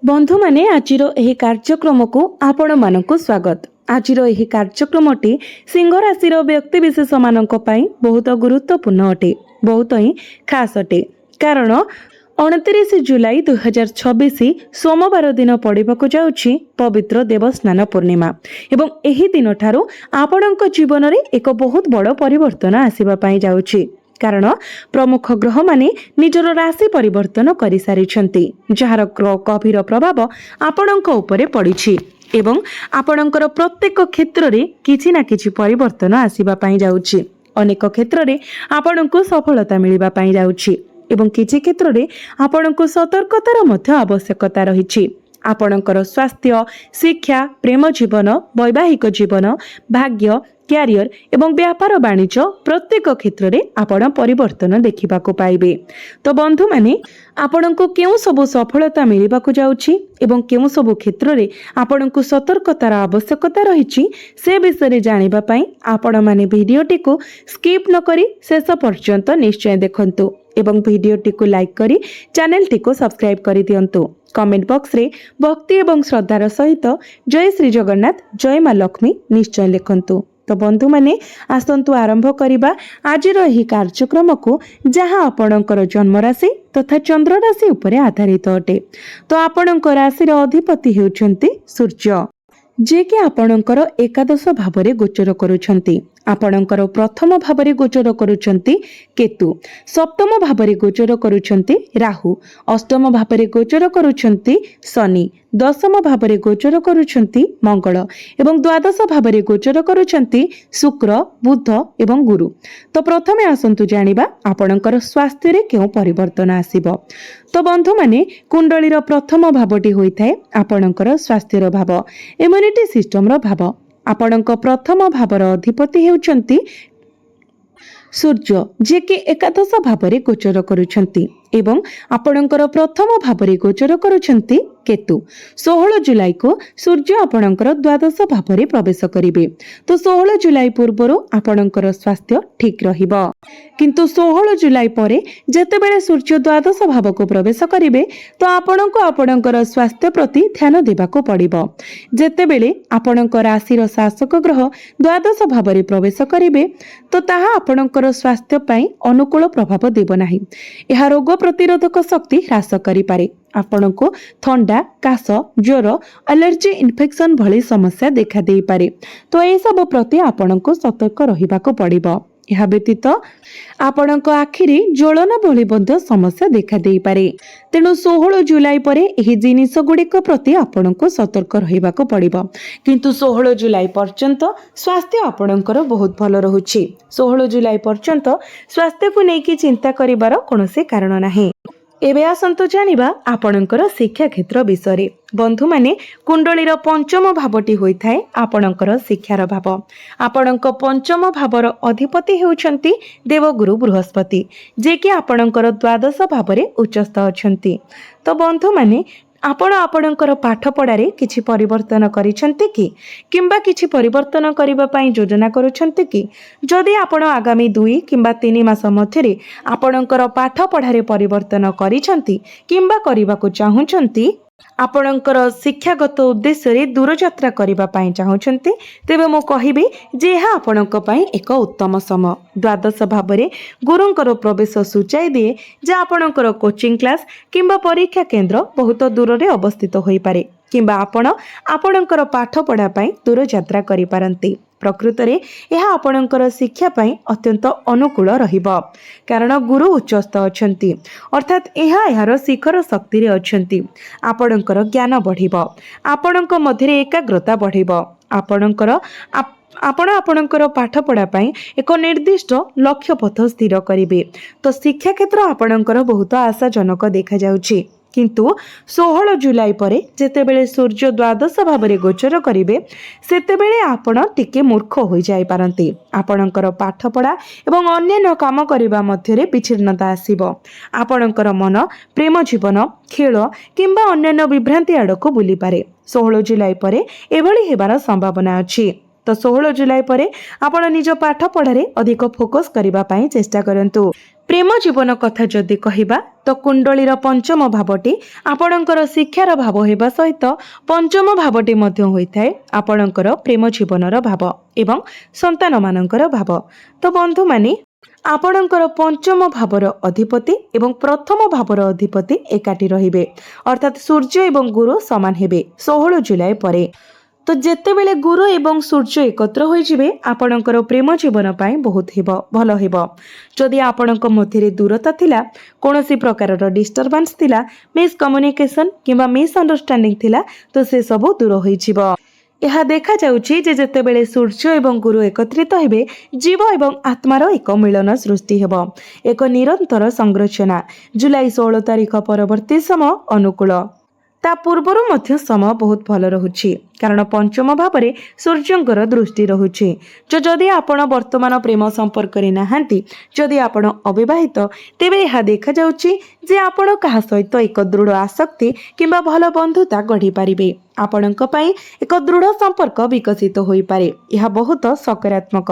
बंधु माने आजिर एही कार्यक्रम को आपण मानकु स्वागत। आजिर एही कार्यक्रमटी सिंह राशि व्यक्ति विशेष मानक पई बहुत गुरुत्वपूर्ण अटे, बहुत ही खास अटे। कारण 29 जुलाई 2026 सोमवार दिन पड़िबाकु जाउछि पवित्र देवस्नान पूर्णिमा एवं एही दिन ठारू आपणक जीवन रे एक बहुत बड़ परिवर्तन आसीबा पई जाउछि। कारण प्रमुख ग्रह माने निजर राशि परिवर्तन करि सारिछन्ति, जहार गभीर प्रभाव आपणक उपरे पड़िछि एवं आपणकर प्रत्येक क्षेत्र रे किछि ना किछि परिवर्तन आसीबा पई जाउछि। अनेक क्षेत्र रे आपणक सफलता मिलिबा पई जाउछि एवं किछि क्षेत्र रे आपणक सतर्कतार मध्य आवश्यकता रहिछि। आपणकर स्वास्थ्य, शिक्षा, प्रेम जीवन, वैवाहिक जीवन, भाग्य, क्यारियर एवं व्यापार वाणिज्य प्रत्येक क्षेत्र में आपण परिवर्तन देखा पाइबे। तो बंधु माने आपणको केउ सबु सफलता मिलिबाकु जाउछि एवं केउ सबु क्षेत्र में आपणको सतर्कतार आवश्यकता रहिछि से विषय जानिबा पई आपण माने भिडियोटी को स्किप न करी शेष पर्यंत निश्चय देखंतु एवं भिडियोटी को लाइक करी चैनलटी को सब्सक्राइब करि दियंतु। कमेंट बॉक्स रे भक्ति एवं श्रद्धार सहित जय श्री जगन्नाथ, जय मां लक्ष्मी निश्चय लिखंतु। तो बंधु माने आसंतु आरंभ करिबा आजिर एही कार्यक्रम को, जहां आपणकर जन्म राशि तथा चंद्र राशि उपरे आधारित अटे। तो आपणकर राशि अधिपति हेउछन्ति सूर्य, जे कि आपणकर एकादश भावरे गोचर करूछन्ति। आपणकर प्रथम भावरे गोचर करूछन्ति केतु, सप्तम भावरे गोचर करूछन्ति राहु, अष्टम भावरे गोचर करूछन्ति शनि, दशम भावरे गोचर करूछन्ति मंगल एवं द्वादश भावरे गोचर करूछन्ति शुक्र, बुध एवं गुरु। तो प्रथमे आसंतु जानिबा आपणकर स्वास्थ्य रे केउ परिवर्तन आसीबो। तो बंधु माने कुंडलीर प्रथम भावटी होइथाय आपणकर स्वास्थ्यर भाव, इम्युनिटी सिस्टम रो भाव। आपणक प्रथम भावर अधिपति हेउछन्ति सूर्य, जे कि एकादश भावरे गोचर करूछन्ति एवं आपणकर प्रथम भावरे गोचर करूछन्ति केतु। 16 जुलाई को सूर्य आपणकर द्वादश भावरे प्रवेश करिवे। तो 16 जुलाई पूर्वरु आपणकर स्वास्थ्य ठीक रहिबो, किंतु 16 जुलाई परे जेतेबेले सूर्य द्वादश भाव को प्रवेश करिवे तो आपणको आपणकर स्वास्थ्य प्रति ध्यान देबाको पड़िबो। जेतेबेले आपणकर राशिर शासक ग्रह द्वादश भावरे प्रवेश करिवे तो ताहा आपणकर स्वास्थ्य पई अनुकूल प्रभाव देबो नाही। एहा रोग प्रतिरोधक शक्ति ह्रास करि पारे। आपनको थंडा, काश, ज्वर, एलर्जी, इन्फेक्शन भली समस्या देखा दे पारे। तो ए सब प्रति आपनको सतर्क रहिबाको पड़िबो। यह व्यतीत आपणक आखिरी ज्वलन भली बंध समस्या देखा दे पारे। तेणु 16 जुलाई परे एही जिनिस गुड़िक प्रति आपणको सतर्क रहिबाको पड़िबो। किंतु 16 जुलाई पर्यंत स्वास्थ्य आपणकर बहुत भल रहुछि। 16 जुलाई पर्यंत स्वास्थ्य को नेकी चिंता करिवार कोनोसी कारण नाही। एबे आसंतु जानिबा आपणकर शिक्षा क्षेत्र विषय। बंधु माने कुंडलीर पंचम भावटी होइथाय आपणकर शिक्षार भाव। आपणक पंचम भावर अधिपति हेउछन्ति देवगुरु बृहस्पति, जे कि आपणकर द्वादश भावरे उच्चस्थ अछन्ति। तो बंधु माने आपण आपणकर पाठ पढ़ारे किछि परिवर्तन करिसंति कि किंबा किछि परिवर्तन करिबा पई योजना करूछंति कि? जदि आपण आगामी 2 किंबा 3 मास मध्यरे आपणकर पाठ पढ़ारे परिवर्तन करिसंति किंबा करिबाको चाहुछंति, आपणकर शिक्षागत उद्देश्य रे दूरयात्रा करिबा पई चाहुछंति, तेबे मो कहिबे जे हा आपणक पई एक उत्तम समय। द्वादश भावरे गुरुंकर प्रवेश सूचाई दिए जे आपणकर कोचिंग क्लास किंबा परीक्षा केंद्र बहुत दूर रे अवस्थित होई पारे किंबा आपणकर पाठ पढ़ा पई दूर यात्रा करि पारंती। प्रकृत रे यह आपणकर शिक्षा पई अत्यंत अनुकूल रहिबो, कारण गुरु उच्चस्थ अछंती, अर्थात यार शिखर शक्ति रे अछंती। आपणकर ज्ञान बढ़िबो, आपणक मध्यरे एकाग्रता बढ़िबो। आपणकर पाठ पढ़ा पई एक निर्दिष्ट लक्ष्य पथ स्थिर करिवे। तो शिक्षा क्षेत्र आपणकर बहुत आशाजनक देखा जाउछि। किंतु 16 जुलाई परे जेतेबेले सूर्य द्वादश भावरे गोचर करिवे सेतेबेले आपण टिके मूर्ख होई जाय पारंती। आपणकर पाठ पढ़ा एवं अन्य काम करिबा मध्यरे विच्छिन्नता आसीबो। आपणकर मन प्रेम जीवन, खेल किंबा अन्य विभ्रांति आड़को बुली पारे। 16 जुलाई परे एभली हेबार संभावना अछि। तो 16 जुलाई परे आपण निज पाठ पढ़ारे अधिक फोकस करिबा पई चेष्टा करंतु। प्रेम जीवन कथा जदि कहिबा तो कुंडलीर पंचम भावटी आपणकर शिक्षार भाव होगा सहित पंचम भावटी मध्य होइथाय आपणकर प्रेम जीवनर भाव एवं संतान मानकर भाव। तो बंधु माने आपणकर पंचम भावर अधिपति एवं प्रथम भावर अधिपति एकाठी रहिबे अर्थात सूर्य एवं गुरु समान हेबे 16 जुलाई परे। तो जेतेबेले गुरु एवं सूर्य एकत्र होइजिबे आपणकर प्रेम जीवन पाई बहुत भल हेब। जदि आपणक मध्यरे दूरता थिला कोनोसी प्रकारर डिस्टर्बेंस थिला मिसकम्युनिकेशन किंबा मिसअंडरस्टैंडिंग थिला तो से सब दूर होइजिबो। यह देखा जाउछि जे जेतेबेले सूर्य एवं गुरु एकत्रित हेबे जीव एवं आत्मार एक मिलन सृष्टि हेब। एक निरंतर संरचना जुलाई 16 तारिख परवर्ती समय अनुकूल ता पूर्वर मध्य समय बहुत भल रहुछि कारण पंचम भाव में सूर्यंकर दृष्टि रहुछि। जदि आपण वर्तमान प्रेम संपर्क रे नाहांती जदि आपण अविवाहित तेबे यह देखा जाउछि जे आपण कहा सहित एक दृढ़ आसक्ति किंबा भल बंधुता गढ़ी पारिबे। आपणक पई एक दृढ़ संपर्क विकसित होई पारे यह बहुत सकारात्मक।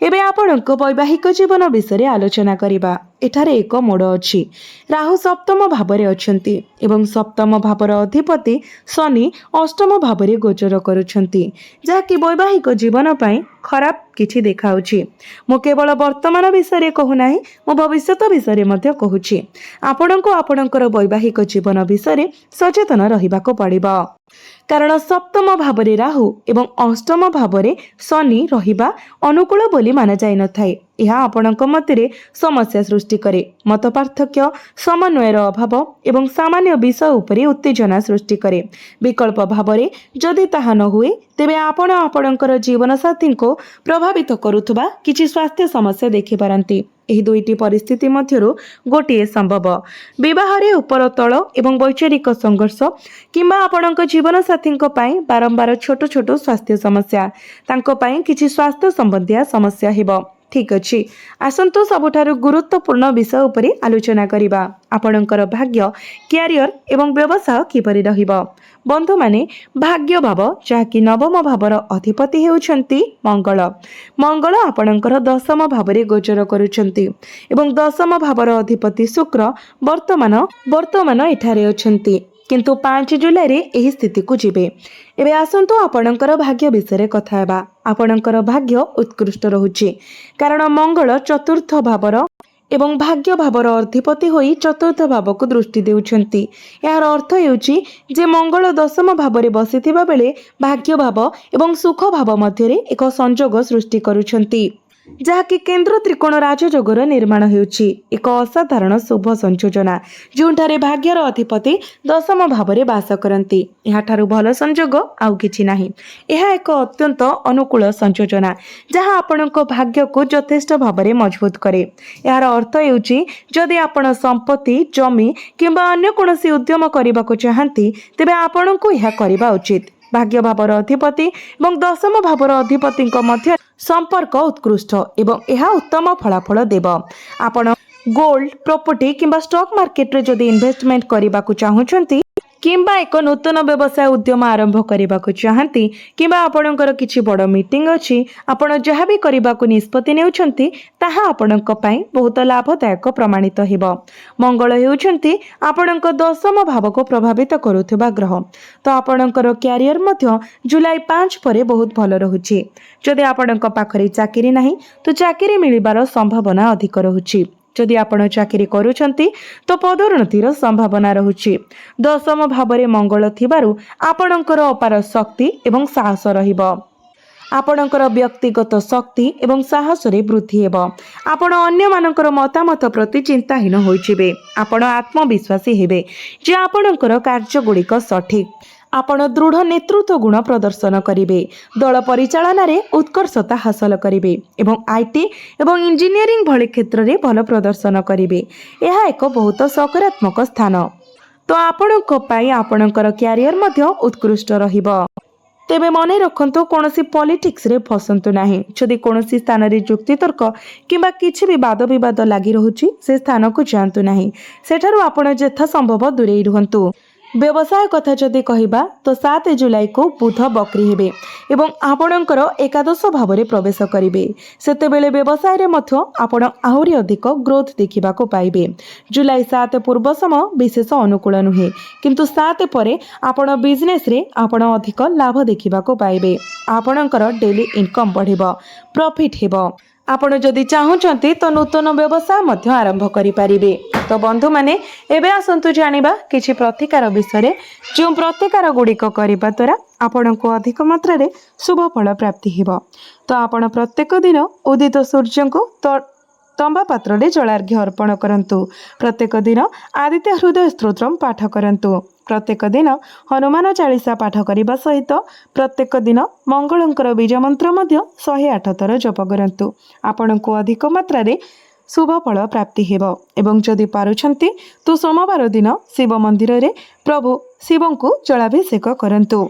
एबे आपणक वैवाहिक जीवन विषय आलोचना करिबा। एठारे एक मोड़ अछि। राहु सप्तम भावरे अछंती एवं सप्तम भावर अधिपति शनि अष्टम भावरे गोचर करुछंती जाकि वैवाहिक जीवन पई खराब किछि देखाउछि। मु केवल वर्तमान विषय कहू नाही मु भविष्यत विषय मध्य कहूछि। आपणको आपणकर वैवाहिक जीवन विषय सचेतन रहिबाको पड़िबो कारण सप्तम भावरे राहु एवं अष्टम भावरे शनि रहिबा अनुकूल बोली माना जाय नथाय। यह आपणक मते समस्या सृष्टि करे मत पार्थक्य समन्वयर अभाव एवं सामान्य विषय उपरे उत्तेजना सृष्टि करे। विकल्प भावरे जदि ताहा न हुए तेबे आपण आपणकर जीवन साथी को प्रभावित करुथबा किछि स्वास्थ्य समस्या देखि पारंती। एही दुईटी परिस्थिति मध्यरु गोटिए संभव विवाह रे उपर तळ एवं वैचारिक संघर्ष किंबा आपणक जीवन साथी पई बारंबार छोट छोट स्वास्थ्य समस्या तांको पई किछि स्वास्थ्य संबंधी समस्या हेबो। ठीक अछि आसंतु सबुठारु गुरुत्वपूर्ण विषय उपरे आलोचना करिबा। आपणकर भाग्य कैरियर एवं व्यवसाय किपरि रहिबो। बंधु माने भाग्य भाव जहाँकि नवम भावर अधिपति हेउछंती मंगल। मंगल आपणकर दशम भावरे गोचर करुछंती एवं दशम भावर अधिपति शुक्र वर्तमान एठारे अछंती किंतु 5 जुलाई रे एही स्थिति को जिबे। एबे आसंतु आपणकर भाग्य विषय कथा हेबा। आपणकर भाग्य उत्कृष्ट रहुछि कारण मंगल चतुर्थ भावर एवं भाग्य भावर अधिपति होई चतुर्थ भाव को दृष्टि देउछंती। यार अर्थ हेउछि जे मंगल दशम भावरे बसिथिबा बेले भाग्य भाव एवं सुख भाव मध्यरे एक संजोग सृष्टि करुछंती जहाँकि केन्द्र त्रिकोण राजयोगर निर्माण हेउछि एक असाधारण शुभ संयोजना जोंठारे भाग्यर अधिपति दशम भावरे वास करंती। एहाठारु भल संजोग आउ किछि नाही। एहा एक अत्यंत अनुकूल संयोजना जहाँ आपणक भाग्य को यथेष्ट भावरे मजबूत करे। यार अर्थ हेउछि जदि आपण संपत्ति जमी किंबा अन्य कोनोसी उद्यम करबाको चाहंती तेबे आपणको एहा करबा उचित। भाग्य भावर अधिपति एवं दशम भावर अधिपति मध्य संपर्क उत्कृष्ट एवं यह उत्तम फलाफल देव। आपण गोल्ड प्रॉपर्टी किंबा स्टॉक मार्केट रे जदि इन्वेस्टमेंट करबा को चाहुछंती किंबा एक नूतन व्यवसाय उद्यम आरंभ करबा को चाहंती किंबा आपणकर किछि बड़ मीटिंग अछि आपण जहा भी करबा को निष्पत्ति नेउछंती ताहा आपणक पई बहुत लाभदायक प्रमाणित हेबो। मंगल हेउछंती आपणक दशम भाव को प्रभावित करुथबा ग्रह। तो आपणकर कैरियर मध्य जुलाई 5 परे बहुत भल रहुछि। जदि आपणक पाखरे चाकरी नाही तो चाकरी मिलिबार संभावना अधिक रहुछि। जदि आपण चाकरी करूछंती तो पदोन्नतिर संभावना रहुछि। दशम भावरे मंगल थिबारु आपणकर अपार शक्ति एवं साहस रहिबो। आपणकर व्यक्तिगत शक्ति एवं साहस रे वृद्धि हेबो। आपण अन्य मानकर मतामत प्रति चिंताहीन होइछिबे। आपण आत्मविश्वासी हेबे जे आपणकर कार्य गुड़िक सठिक। आपण दृढ़ नेतृत्व गुण प्रदर्शन करिवे। दल परिचालन रे उत्कर्षता हासिल करिवे एवं आईटी एवं इंजीनियरिंग भली क्षेत्र रे भल प्रदर्शन करिवे। यह एक बहुत सकारात्मक स्थान। तो आपणक पई आपणकर कैरियर मध्य उत्कृष्ट रहिबो। तेबे मने रखंतु कोनोसी पॉलिटिक्स रे फसंतु नाही। जदि कोनोसी स्थान रे जुक्ति तर्क किंबा किछि भी वाद विवाद लागि रहुछि से स्थान को जानतु नाही। सेठारु आपण जेथा संभव दूरेई रहंतु। व्यवसाय कथा जदि कहबा तो 7 जुलाई को बुध बकरी हेबे एवं आपणकर एकादश भाव में प्रवेश करेंगे सेतेबेले व्यवसाय रे मध्य आपण आहुरी अधिक ग्रोथ देखा पाइबे। जुलाई 7 पूर्व समय विशेष अनुकूल नुहे किंतु 7 परे आपण बिजनेस रे आपण अधिक लाभ देखा पाइबे। आपणकर डेली इनकम बढ़िबो प्रॉफिट हेबो। आपण जदि चाहूचंती तो नूतन व्यवसाय मध्य आरंभ करि परिबे। तो बंधु माने एबे आसंतु जानिबा किछि प्रतिकार विषय जो प्रतिकार गुड़िक करबा द्वारा आपण को अधिक मात्रा रे शुभ फल प्राप्ति हेबो। तो आपण प्रत्येक दिन उदित सूर्य को तंबा पात्र रे जलार्घ्य अर्पण करंतु। प्रत्येक दिन आदित्य हृदय स्तोत्रम पाठ करंतु। प्रत्येक दिन हनुमान चालीसा पाठ करने सहित प्रत्येक दिन मंगलंकर बीज मंत्र 108 थर जप करंतु। आपण को अधिक मात्रा रे शुभ फल प्राप्ति हेबो। एवं जदि पारुछंती तो सोमवार दिन शिव मंदिर रे प्रभु शिव को जलाभिषेक करंतु।